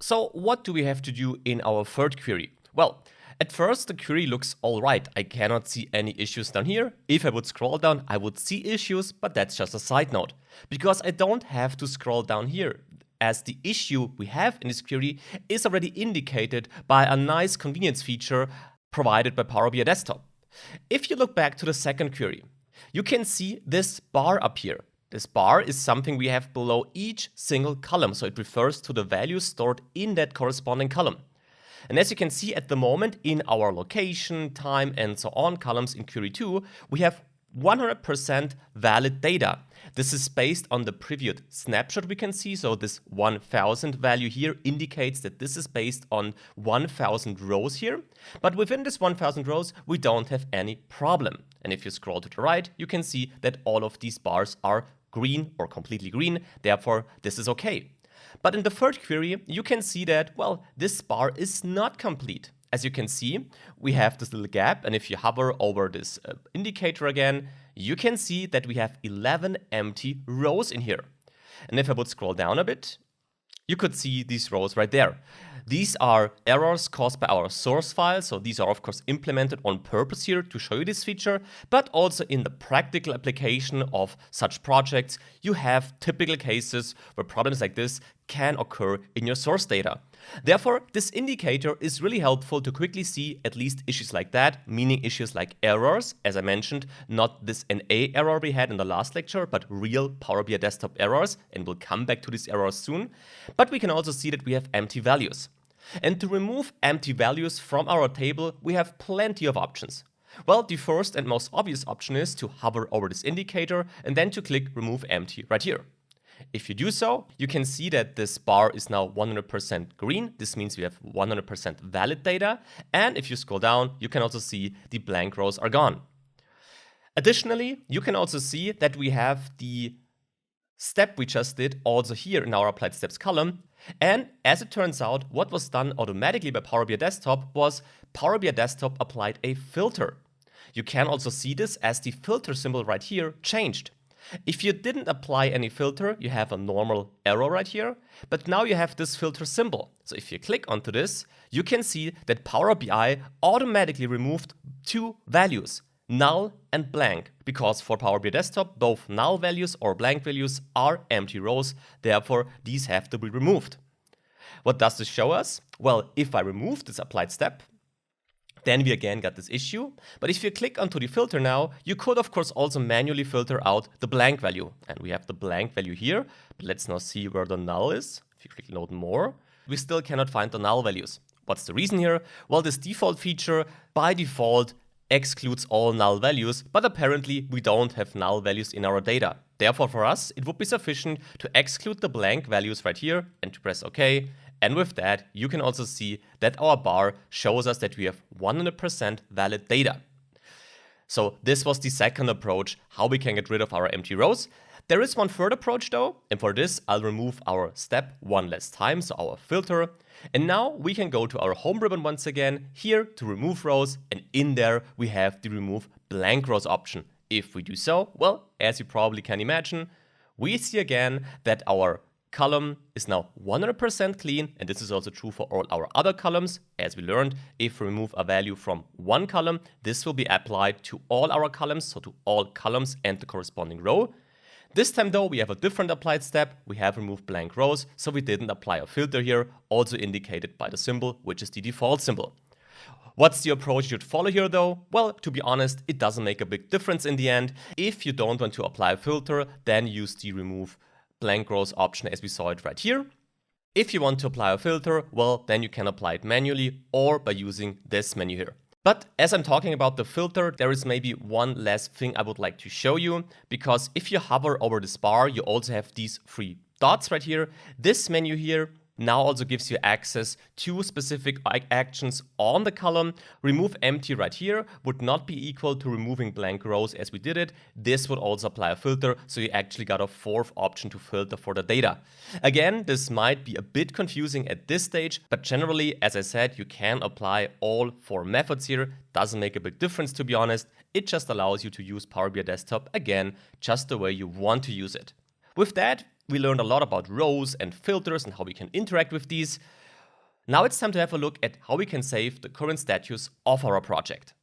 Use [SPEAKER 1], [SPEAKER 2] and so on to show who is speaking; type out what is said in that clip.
[SPEAKER 1] So what do we have to do in our third query? Well, at first the query looks alright. I cannot see any issues down here. If I would scroll down, I would see issues, but that's just a side note. Because I don't have to scroll down here, as the issue we have in this query is already indicated by a nice convenience feature provided by Power BI Desktop. If you look back to the second query, you can see this bar up here. This bar is something we have below each single column, so it refers to the values stored in that corresponding column. And as you can see at the moment in our location, time, and so on columns in query 2, we have 100% valid data. This is based on the previous snapshot we can see, so this 1000 value here indicates that this is based on 1000 rows here, but within this 1000 rows we don't have any problem. And if you scroll to the right, you can see that all of these bars are green or completely green, therefore this is okay. But in the third query, you can see that, well, this bar is not complete. As you can see, we have this little gap, and if you hover over this indicator again, you can see that we have 11 empty rows in here. And if I would scroll down a bit, you could see these rows right there. These are errors caused by our source file, so these are of course implemented on purpose here to show you this feature, but also in the practical application of such projects, you have typical cases where problems like this can occur in your source data. Therefore, this indicator is really helpful to quickly see at least issues like that, meaning issues like errors, as I mentioned, not this NA error we had in the last lecture, but real Power BI Desktop errors, and we'll come back to these errors soon. But we can also see that we have empty values. And to remove empty values from our table, we have plenty of options. Well, the first and most obvious option is to hover over this indicator and then to click Remove Empty right here. If you do so, you can see that this bar is now 100% green. This means we have 100% valid data. And if you scroll down, you can also see the blank rows are gone. Additionally, you can also see that we have the step we just did also here in our applied steps column. And as it turns out, what was done automatically by Power BI Desktop was Power BI Desktop applied a filter. You can also see this as the filter symbol right here changed. If you didn't apply any filter, you have a normal arrow right here, but now you have this filter symbol. So if you click onto this, you can see that Power BI automatically removed two values, null and blank, because for Power BI Desktop, both null values or blank values are empty rows, therefore these have to be removed. What does this show us? Well, if I remove this applied step, then we again got this issue. But if you click onto the filter now, you could of course also manually filter out the blank value. And we have the blank value here, but let's now see where the null is. If you click Note More, we still cannot find the null values. What's the reason here? Well, this default feature by default excludes all null values, but apparently we don't have null values in our data. Therefore for us, it would be sufficient to exclude the blank values right here and to press OK. And with that, you can also see that our bar shows us that we have 100% valid data. So this was the second approach, how we can get rid of our empty rows. There is one third approach though, and for this I'll remove our step one last time, so our filter. And now we can go to our home ribbon once again, here to remove rows, and in there we have the remove blank rows option. If we do so, well, as you probably can imagine, we see again that our column is now 100% clean, and this is also true for all our other columns. As we learned, if we remove a value from one column, this will be applied to all our columns, so to all columns and the corresponding row. This time though, we have a different applied step. We have removed blank rows, so we didn't apply a filter here, also indicated by the symbol, which is the default symbol. What's the approach you'd follow here though? Well, to be honest, it doesn't make a big difference in the end. If you don't want to apply a filter, then use the remove blank rows option as we saw it right here. If you want to apply a filter, well, then you can apply it manually or by using this menu here. But as I'm talking about the filter, there is maybe one last thing I would like to show you, because if you hover over this bar, you also have these three dots right here. This menu here now also gives you access to specific actions on the column. Remove empty right here would not be equal to removing blank rows as we did it. This would also apply a filter, so you actually got a fourth option to filter for the data. Again, this might be a bit confusing at this stage, but generally, as I said, you can apply all four methods here. Doesn't make a big difference, to be honest. It just allows you to use Power BI Desktop again, just the way you want to use it. With that, we learned a lot about rows and filters and how we can interact with these. Now it's time to have a look at how we can save the current status of our project.